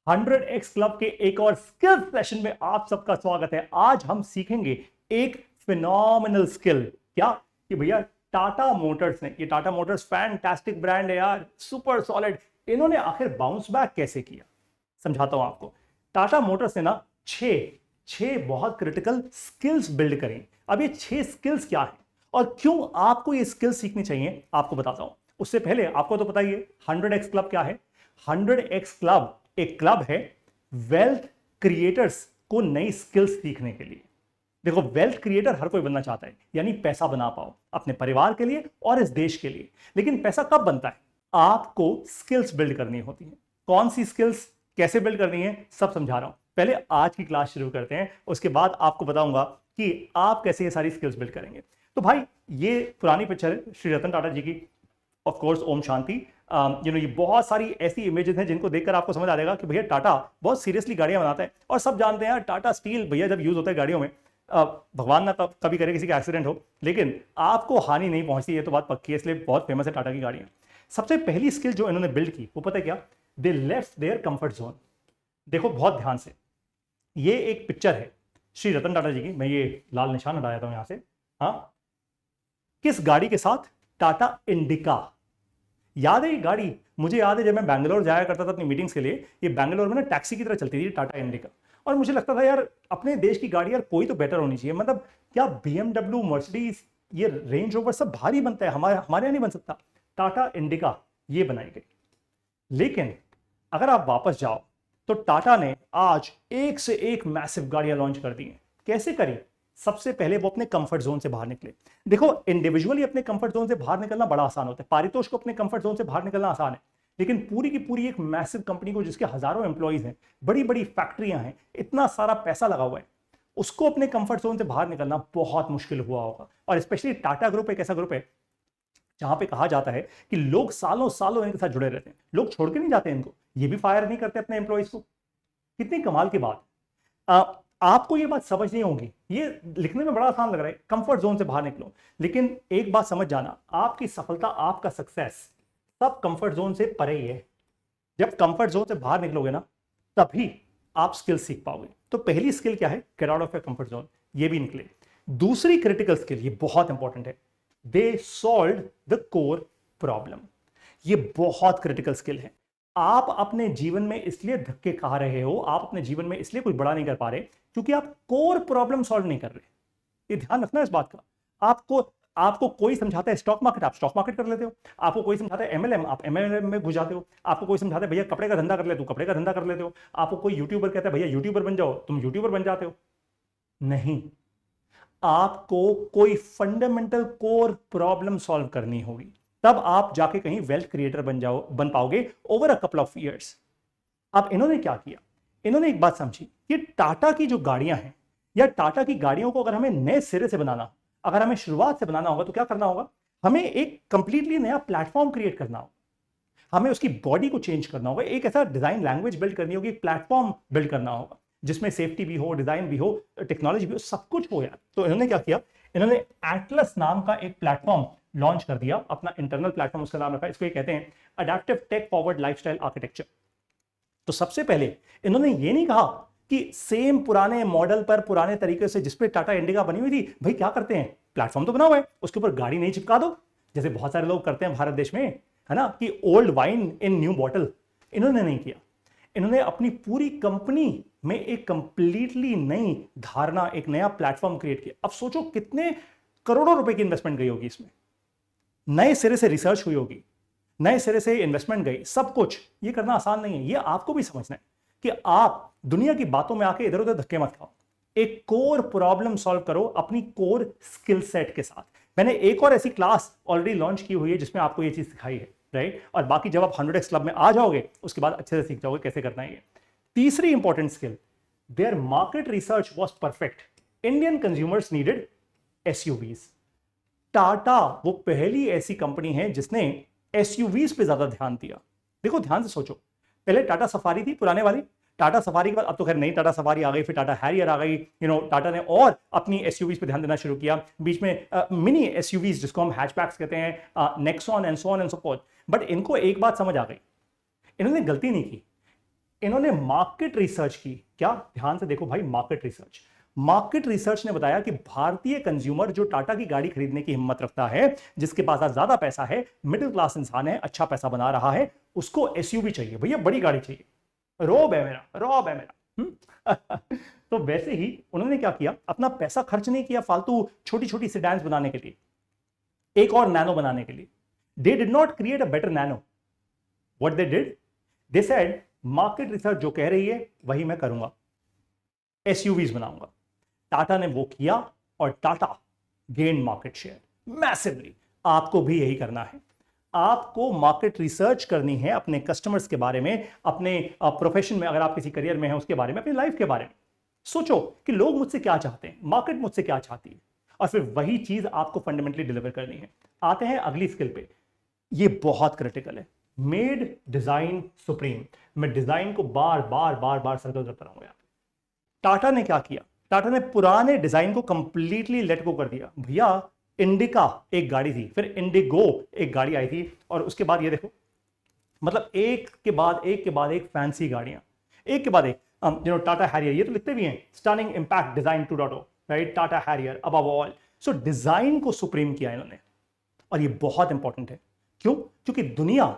100x club के एक और स्किल सेशन में आप सबका स्वागत है। आज हम सीखेंगे एक फिनोमिनल स्किल। क्या कि भैया टाटा मोटर्स ने, ये टाटा मोटर्स फैंटास्टिक ब्रांड है यार, सुपर सॉलिड, इन्होंने आखिर बाउंस बैक कैसे किया, समझाता हूं आपको। टाटा मोटर्स ने ना छह बहुत क्रिटिकल स्किल्स बिल्ड करें। अब ये 6 स्किल्स क्या है और क्यों आपको ये स्किल्स सीखनी चाहिए आपको बताता हूं। उससे पहले आपको तो पता ही है 100x क्लब क्या है। 100x क्लब एक क्लब है वेल्थ क्रिएटर्स को नई स्किल्स सीखने के लिए। देखो, वेल्थ क्रिएटर हर कोई बनना चाहता है, यानी पैसा बना पाओ अपने परिवार के लिए और इस देश के लिए। लेकिन पैसा कब बनता है? आपको स्किल्स बिल्ड करनी होती है। कौन सी स्किल्स, कैसे बिल्ड करनी है, सब समझा रहा हूं। पहले आज की क्लास शुरू करते हैं, उसके बाद आपको बताऊंगा कि आप कैसे ये सारी स्किल्स बिल्ड करेंगे। तो भाई, ये पुरानी पिक्चर है श्री रतन टाटा जी की, ऑफ कोर्स ओम शांति। ये बहुत सारी ऐसी इमेजेस हैं जिनको देखकर आपको समझ आ जाएगा कि भैया टाटा बहुत सीरियसली गाड़ियां बनाता है। और सब जानते हैं यार, टाटा स्टील भैया जब यूज होता है गाड़ियों में, भगवान ना कभी करे किसी का एक्सीडेंट हो, लेकिन आपको हानि नहीं पहुंचती, ये तो बात पक्की है, इसलिए बहुत फेमस है टाटा की गाड़ियां। सबसे पहली स्किल जो इन्होंने बिल्ड की वो पता है क्या? They left there comfort zone. देखो बहुत ध्यान से, ये एक पिक्चर है श्री रतन टाटा जी की, मैं ये लाल निशान हटाया था यहां से। हाँ, किस गाड़ी के साथ? टाटा इंडिका। याद है ये गाड़ी? मुझे याद है जब मैं बैंगलोर जाया करता था अपनी मीटिंग्स के लिए, ये बैंगलोर में ना टैक्सी की तरह चलती थी टाटा इंडिका। और मुझे लगता था यार, अपने देश की गाड़ी यार कोई तो बेटर होनी चाहिए। मतलब क्या BMW, मर्सिडीज, ये रेंज रोवर सब भारी बनता है, हमारे यहाँ नहीं बन सकता। टाटा इंडिका ये बनाई गई। लेकिन अगर आप वापस जाओ तो टाटा ने आज एक से एक मैसिव गाड़ियां लॉन्च कर दी हैं। कैसे करी? सबसे पहले वो अपने कंफर्ट जोन से बाहर निकले। देखो, इंडिविजुअली अपने कंफर्ट जोन से बाहर निकलना बड़ा आसान होता है, पारितोष को अपने कंफर्ट जोन से बाहर निकलना आसान है। लेकिन पूरी की पूरी एक मैसिव कंपनी को, जिसके हजारों एम्प्लॉइज हैं, बड़ी बड़ी फैक्ट्रियां हैं, इतना सारा पैसा लगा हुआ है, उसको अपने कंफर्ट जोन से बाहर निकलना बहुत मुश्किल हुआ होगा। और स्पेशली टाटा ग्रुप एक ऐसा ग्रुप है जहां पे कहा जाता है कि लोग सालों सालों इनके साथ जुड़े रहते हैं, लोग छोड़ के नहीं जाते इनको, ये भी फायर नहीं करते अपने एम्प्लॉइज को। कितनी कमाल की बात। आपको ये बात समझ नहीं होगी, ये लिखने में बड़ा आसान लग रहा है, कंफर्ट जोन से बाहर निकलो। लेकिन एक बात समझ जाना, आपकी सफलता, आपका सक्सेस सब कंफर्ट जोन से परे ही है। जब कंफर्ट जोन से बाहर निकलोगे ना, तभी आप स्किल सीख पाओगे। तो पहली स्किल क्या है? Get out of your comfort zone, ये भी निकले। दूसरी क्रिटिकल स्किल, ये बहुत इंपॉर्टेंट है, they solve the core problem. ये बहुत क्रिटिकल स्किल है। आप अपने जीवन में इसलिए धक्के खा रहे हो, आप अपने जीवन में इसलिए कुछ बड़ा नहीं कर पा रहे क्योंकि आप कोर प्रॉब्लम सॉल्व नहीं कर रहे। ये ध्यान रखना इस बात का। आपको कोई समझाता है स्टॉक मार्केट, आप स्टॉक मार्केट कर लेते हो। आपको कोई समझाता है MLM, आप MLM में घुस जाते हो। आपको कोई समझाता है भैया कपड़े का धंधा कर ले, तू कपड़े का धंधा कर लेते हो। आपको कोई यूट्यूबर कहता है भैया यूट्यूबर बन जाओ, तुम यूट्यूबर बन जाते हो। नहीं, आपको कोई फंडामेंटल कोर प्रॉब्लम सॉल्व करनी होगी, तब आप जाके कहीं वेल्थ क्रिएटर बन पाओगे over a couple of years. अब इन्होंने क्या किया? इन्होंने एक बात समझी कि टाटा की जो गाड़ियां हैं, या टाटा की गाड़ियों को अगर हमें नए सिरे से बनाना, अगर हमें शुरुआत से बनाना होगा, तो क्या करना होगा? हमें एक कंप्लीटली नया प्लेटफॉर्म क्रिएट करना होगा, हमें उसकी बॉडी को चेंज करना होगा, एक ऐसा डिजाइन लैंग्वेज बिल्ड करनी होगी, प्लेटफॉर्म बिल्ड करना होगा जिसमें सेफ्टी भी हो, डिजाइन भी हो, टेक्नोलॉजी भी हो, सब कुछ हो यार। तो इन्होंने क्या किया? इन्होंने एटलस नाम का एक प्लेटफॉर्म लॉन्च कर दिया, अपना इंटरनल प्लेटफॉर्म, उसका नाम रखा, इसको ये कहते हैं adaptive tech forward lifestyle architecture. तो सबसे पहले इन्होंने ये नहीं कहा कि सेम पुराने मॉडल पर, पुराने तरीके से जिसपे टाटा इंडिका बनी हुई थी, भाई क्या करते हैं, प्लेटफॉर्म तो बना हुआ है, उसके ऊपर गाड़ी नहीं चिपका दो, जैसे बहुत सारे लोग करते हैं भारत देश में, है ना, कि old wine in new bottle. इन्होंने नहीं किया। इन्होंने अपनी पूरी कंपनी में एक कंप्लीटली नई धारणा, एक नया प्लेटफॉर्म क्रिएट किया। अब सोचो कितने करोड़ों रुपए की इन्वेस्टमेंट गई होगी इसमें, नए सिरे से रिसर्च हुई होगी, नए सिरे से इन्वेस्टमेंट गई, सब कुछ। ये करना आसान नहीं है, ये आपको भी समझना है कि आप दुनिया की बातों में आके इधर उधर धक्के मत खाओ, एक कोर प्रॉब्लम सॉल्व करो अपनी कोर स्किल सेट के साथ। मैंने एक और ऐसी क्लास ऑलरेडी लॉन्च की हुई है जिसमें आपको ये चीज सिखाई है, राइट। और बाकी जब आप 100x क्लब में आ जाओगे, उसके बाद अच्छे से सीख जाओगे कैसे करना है ये। तीसरी important skill, their market research was perfect, Indian consumers needed SUVs। Tata वो पहली ऐसी कंपनी है जिसने SUVs पे ज्यादा ध्यान दिया। देखो ध्यान से सोचो, पहले टाटा सफारी थी पुराने वाली, टाटा सफारी के बाद अब तो खैर नई टाटा सफारी आ गई, फिर टाटा हैरियर आ गई, टाटा ने और अपनी SUVs पे ध्यान देना शुरू किया। बीच में मिनी SUVs जिसको हम हैचबैक्स कहते हैं, Nexon and so on and so fourth. But इनको एक बात समझ आ गई, इन्होंने गलती नहीं की। इन्होंने मार्केट रिसर्च की। क्या? ध्यान से देखो भाई, मार्केट रिसर्च ने बताया कि भारतीय कंज्यूमर जो टाटा की गाड़ी खरीदने की हिम्मत रखता है, जिसके पास आज ज्यादा पैसा है, मिडिल क्लास इंसान है, अच्छा पैसा बना रहा है, उसको एसयूवी चाहिए भैया, बड़ी गाड़ी चाहिए। रॉब है मेरा, रॉब है मेरा। तो वैसे ही उन्होंने क्या किया, अपना पैसा खर्च नहीं किया फालतू छोटी छोटी सेडान्स बनाने के लिए, एक और नैनो बनाने के लिए। They did not create a better nano. What they did, they said market research जो कह रही है वही मैं करूंगा, एसयूवीज बनाऊंगा। टाटा ने वो किया और Tata gain market share massively. आपको भी यही करना है। आपको मार्केट रिसर्च करनी है अपने कस्टमर्स के बारे में, अपने प्रोफेशन में, अगर आप किसी करियर में हैं उसके बारे में, अपनी लाइफ के बारे में सोचो कि लोग मुझसे क्या चाहते हैं, मार्केट मुझसे क्या चाहती है, और फिर वही चीज आपको फंडामेंटली डिलीवर करनी है। आते हैं अगली स्किल पे, ये बहुत क्रिटिकल है, मेड डिजाइन सुप्रीम। मैं डिजाइन को बार बार बार बार सर्कल करता रहूंगा यार। टाटा ने क्या किया, टाटा ने पुराने डिजाइन को कंप्लीटली लेट गो कर दिया। भैया इंडिका एक गाड़ी थी, फिर इंडिगो एक गाड़ी आई थी, और उसके बाद ये देखो, मतलब एक के बाद एक के बाद एक फैंसी गाड़ियां, एक के बाद एक। टाटा हैरियर, ये तो लिखते भी हैं, stunning impact design 2.0, right, Tata Harrier above all. So design को सुप्रीम किया इन्होंने, और ये बहुत इंपॉर्टेंट है। क्यों? क्योंकि दुनिया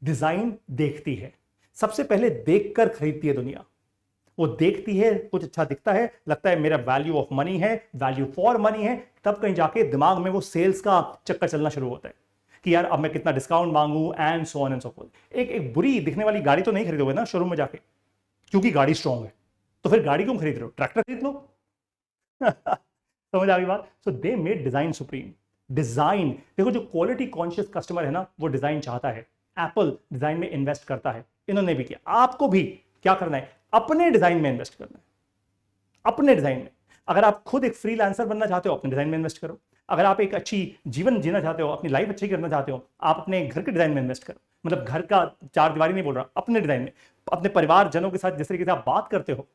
डिजाइन देखती है, सबसे पहले देखकर खरीदती है दुनिया। वो देखती है, कुछ अच्छा दिखता है, लगता है मेरा वैल्यू ऑफ मनी है, वैल्यू फॉर मनी है, तब कहीं जाके दिमाग में वो सेल्स का चक्कर चलना शुरू होता है कि यार अब मैं कितना डिस्काउंट मांगू, and so on and so fourth. एक बुरी दिखने वाली गाड़ी तो नहीं खरीदोगे ना शोरूम में जाके, क्योंकि गाड़ी स्ट्रांग है। तो फिर गाड़ी क्यों खरीद रहे हो, ट्रैक्टर खरीद लो। समझ आ गई बात? So they made design supreme. Design देखो, जो क्वालिटी कॉन्शियस कस्टमर है ना, वो डिजाइन चाहता है। एप्पल डिजाइन में इन्वेस्ट करता है, इन्होंने भी किया। आपको भी क्या करना है, अपने डिजाइन में इन्वेस्ट करना है, अपने डिजाइन में। अगर आप खुद एक फ्रीलांसर बनना चाहते हो, अपने डिजाइन में इन्वेस्ट करो। अगर आप एक अच्छी जीवन जीना चाहते हो, अपनी लाइफ अच्छी करना चाहते हो, आप अपने घर के डिजाइन में इन्वेस्ट करो। मतलब घर का चार दीवारी नहीं बोल रहा, अपने डिजाइन में, अपने परिवारजनों के साथ जिस तरीके से आप बात करते हो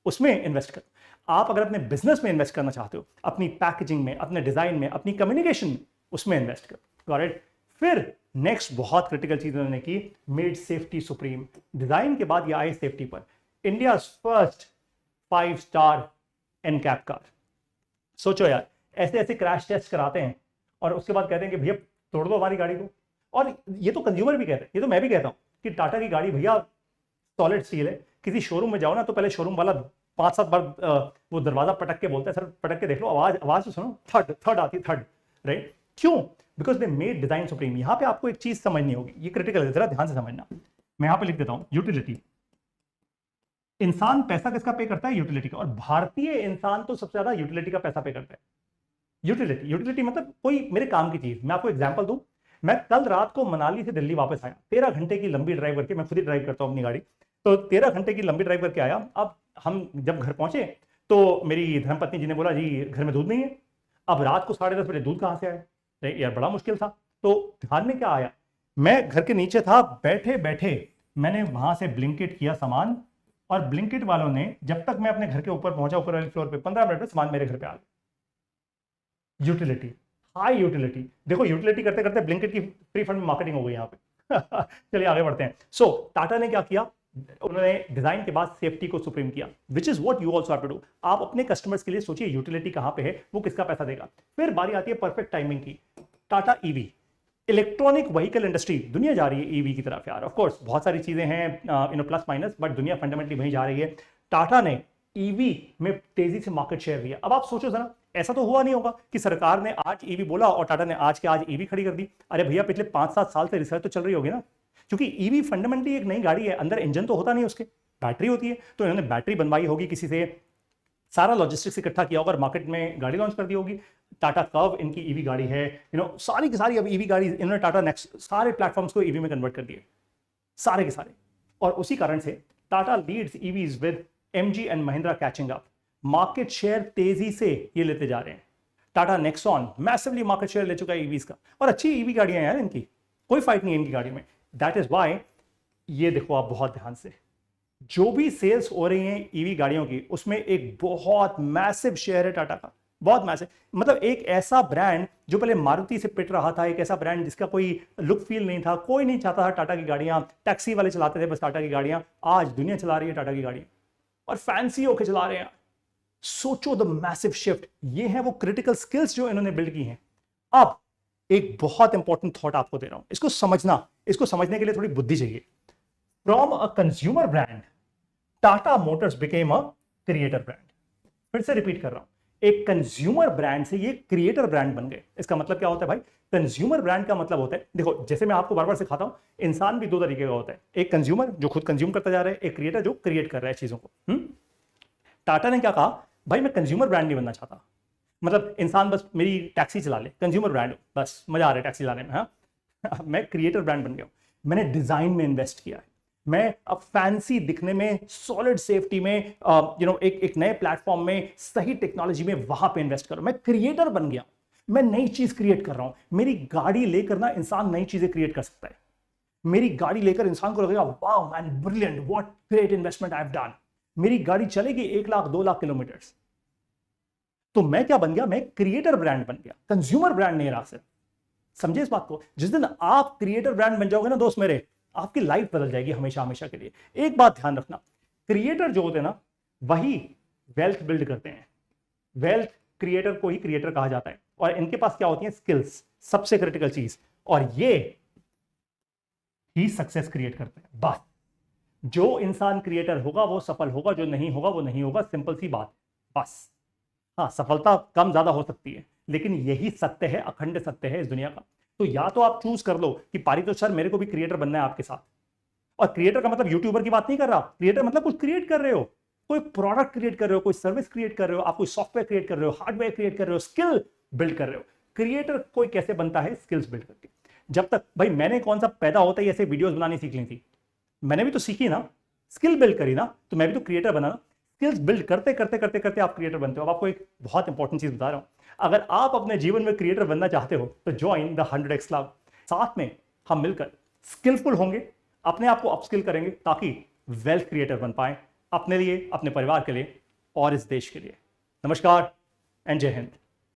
उसमें इन्वेस्ट करो। आप अगर अपने बिजनेस में इन्वेस्ट करना चाहते हो, अपनी पैकेजिंग में, अपने डिजाइन में, अपनी कम्युनिकेशन में, उसमें इन्वेस्ट करो। Got it? फिर नेक्स्ट बहुत क्रिटिकल चीज उन्होंने की, मेड सेफ्टी सुप्रीम। डिजाइन के बाद ये आए सेफ्टी पर। India first 5 star NCAP car. सोचो यार, ऐसे ऐसे क्रैश टेस्ट कराते हैं और उसके बाद कहते हैं कि भैया तोड़ दो हमारी गाड़ी को। और ये तो कंज्यूमर भी कहते हैं, ये तो मैं भी कहता हूं कि टाटा की गाड़ी भैया सॉलिड स्टील है। किसी शोरूम में जाओ ना, तो पहले शोरूम वाला 5-7 बार वो दरवाजा पटक के बोलता है, सर पटक के देख लो, आवाज तो सुनो, थर्ड आती है, थर्ड, राइट? क्यों? Because they made design supreme. यहां पे आपको एक चीज समझनी होगी, ये क्रिटिकल है, जरा ध्यान से समझना। मैं यहां पे लिख देता हूं, यूटिलिटी। इंसान पैसा किसका पे करता है? यूटिलिटी का। और भारतीय इंसान तो सबसे ज्यादा यूटिलिटी का पैसा पे करता है। यूटिलिटी मतलब कोई मेरे काम की चीज। मैं आपको एग्जांपल दूं, मैं कल रात को मनाली से दिल्ली वापस आया, 13 घंटे की लंबी ड्राइव करके, मैं खुद ही ड्राइव करता हूं अपनी गाड़ी, तो 13 घंटे की लंबी ड्राइव करके आया। अब हम जब घर पहुंचे तो मेरी धर्मपत्नी जी ने बोला, जी घर में दूध नहीं है। अब रात को 10:30 बजे दूध कहां से आया यार, बड़ा मुश्किल था। तो ध्यान में क्या आया, मैं घर के नीचे था, बैठे बैठे मैंने वहां से ब्लिंकिट किया सामान, और ब्लिंकिट वालों ने, जब तक मैं अपने घर के ऊपर पहुंचा, ऊपर वाले फ्लोर पे, 15 मिनट में सामान मेरे घर पे आ गया। Utility, high utility. देखो यूटिलिटी करते करते ब्लिंकिट की फ्री फंड में मार्केटिंग हो गई यहाँ पे। चलिए आगे बढ़ते हैं। सो टाटा ने क्या किया, उन्होंने डिजाइन के बाद सेफ्टी को सुप्रीम किया, which is what you also have to do. आप अपने कस्टमर्स के लिए सोचिए यूटिलिटी कहां पे है, वो किसका पैसा देगा। फिर बारी आती है परफेक्ट टाइमिंग की। Tata EV, electronic vehicle industry, दुनिया जा रही है ईवी की तरफ यार। ऑफ कोर्स बहुत सारी चीजें हैं प्लस माइनस, बट दुनिया फंडामेंटली वहीं जा रही है। टाटा ने ईवी में तेजी से मार्केट शेयर लिया। अब आप सोचो जरा, ऐसा तो हुआ नहीं होगा कि सरकार ने आज ईवी बोला और टाटा ने आज के आज ईवी खड़ी कर दी। अरे भैया पिछले 5-7 साल से रिसर्च तो चल रही होगी ना, क्योंकि ईवी फंडामेंटली एक नई गाड़ी है, अंदर इंजन तो होता नहीं, उसके बैटरी होती है। तो इन्होंने बैटरी बनवाई होगी किसी से, सारा लॉजिस्टिक्स इकट्ठा किया होगा, मार्केट में गाड़ी लॉन्च कर दी होगी। टाटा कर्व इनकी ईवी गाड़ी है, सारी की सारी अब ईवी गाड़ी, इन्होंने टाटा नेक्स्ट सारे प्लेटफॉर्म्स को ईवी में कन्वर्ट कर दिए, सारे के सारे। और उसी कारण से Tata leads EVs with MG and Mahindra catching up. Market share तेजी से ये लेते जा रहे हैं। Tata Nexon massively market share ले चुका है ईवीज का, और अच्छी ईवी गाड़ियां हैं यार इनकी, कोई फाइट नहीं है इनकी गाड़ियों में। दैट इज वाई, ये देखो आप बहुत ध्यान से, जो भी सेल्स हो रही हैं ईवी गाड़ियों की, उसमें एक बहुत मैसिव शेयर है टाटा का, बहुत मैसिव। मतलब एक ऐसा ब्रांड जो पहले मारुति से पिट रहा था, एक ऐसा ब्रांड जिसका कोई लुक फील नहीं था, कोई नहीं चाहता था टाटा की गाड़ियां, टैक्सी वाले चलाते थे बस टाटा की गाड़ियां, आज दुनिया चला रही है टाटा की गाड़ियां और फैंसी होके चला रहे हैं। सोचो द मैसिव शिफ्ट। ये है वो क्रिटिकल स्किल्स जो इन्होंने बिल्ड की हैं। अब एक बहुत इंपॉर्टेंट थॉट आपको दे रहा हूं, इसको समझना, इसको समझने के लिए थोड़ी बुद्धि चाहिए। From a consumer brand Tata Motors became a creator brand. फिर से रिपीट कर रहा हूं, एक कंज्यूमर ब्रांड से ये क्रिएटर ब्रांड बन गए। इसका मतलब क्या होता है भाई? कंज्यूमर ब्रांड का मतलब होता है, देखो जैसे मैं आपको बार बार सिखाता हूं, इंसान भी दो तरीके का होता है, एक कंज्यूमर जो खुद कंज्यूम करता जा रहा है, एक क्रिएटर जो क्रिएट कर रहा है चीजों को। टाटा ने क्या कहा, भाई मैं कंज्यूमर ब्रांड नहीं बनना चाहता, मतलब इंसान बस मेरी टैक्सी चला ले, कंज्यूमर ब्रांड हो, बस मजा आ रहा है टैक्सी चलाने में। हाँ मैं क्रिएटर ब्रांड बन गया हूं। मैंने डिजाइन में इन्वेस्ट किया है, मैं अब फैंसी दिखने में, सॉलिड सेफ्टी में, एक नए प्लेटफॉर्म में, सही टेक्नोलॉजी में, वहां पे इन्वेस्ट कर रहा हूं। मैं क्रिएटर बन गया, मैं नई चीज क्रिएट कर रहा हूं। मेरी गाड़ी लेकर ना इंसान नई चीजें क्रिएट कर सकता है। मेरी गाड़ी लेकर इंसान को लगेगा wow man brilliant, what great investment I have done. मेरी गाड़ी चलेगी 1 लाख 2 लाख किलोमीटर। तो मैं क्या बन गया? मैं क्रिएटर ब्रांड बन गया, कंज्यूमर ब्रांड नहीं रहा सिर्फ। समझे इस बात को? जिस दिन आप क्रिएटर ब्रांड बन जाओगे ना दोस्त मेरे, आपकी लाइफ बदल जाएगी हमेशा हमेशा के लिए। एक बात ध्यान रखना, क्रिएटर जो होते हैं ना वही वेल्थ बिल्ड करते हैं। वेल्थ क्रिएटर को ही क्रिएटर कहा जाता है, और इनके पास क्या होती है? स्किल्स, सबसे क्रिटिकल चीज, और ये ही सक्सेस क्रिएट करते हैं। बस जो इंसान क्रिएटर होगा वो सफल होगा, जो नहीं होगा वो नहीं होगा, सिंपल सी बात। बस हाँ, सफलता कम ज्यादा हो सकती है, लेकिन यही सत्य है, अखंड सत्य है इस दुनिया का। तो या तो आप चूज कर लो कि पारितोष सर मेरे को भी क्रिएटर बनना है आपके साथ। और क्रिएटर का मतलब यूट्यूबर की बात नहीं कर रहा, क्रिएटर मतलब कुछ क्रिएट कर रहे हो, कोई प्रोडक्ट क्रिएट कर रहे हो, कोई सर्विस क्रिएट कर रहे हो, आप कोई सॉफ्टवेयर क्रिएट कर रहे हो, हार्डवेयर क्रिएट कर रहे हो, स्किल बिल्ड कर रहे हो। क्रिएटर कोई कैसे बनता है? स्किल्स बिल्ड करके। जब तक भाई मैंने कौन सा पैदा होता है ऐसे वीडियोस बनानी सीख ली थी, मैंने भी तो सीखी ना, स्किल बिल्ड करी ना, तो मैं भी तो क्रिएटर बना ना। स्किल्स बिल्ड करते करते करते करते आप क्रिएटर बनते हो। अब आपको एक बहुत इंपॉर्टेंट चीज बता रहा हूं, अगर आप अपने जीवन में क्रिएटर बनना चाहते हो तो ज्वाइन द 100x क्लब। साथ में हम मिलकर स्किलफुल होंगे, अपने आप को अपस्किल करेंगे ताकि वेल्थ क्रिएटर बन पाए, अपने लिए, अपने परिवार के लिए और इस देश के लिए। नमस्कार एंड जय हिंद।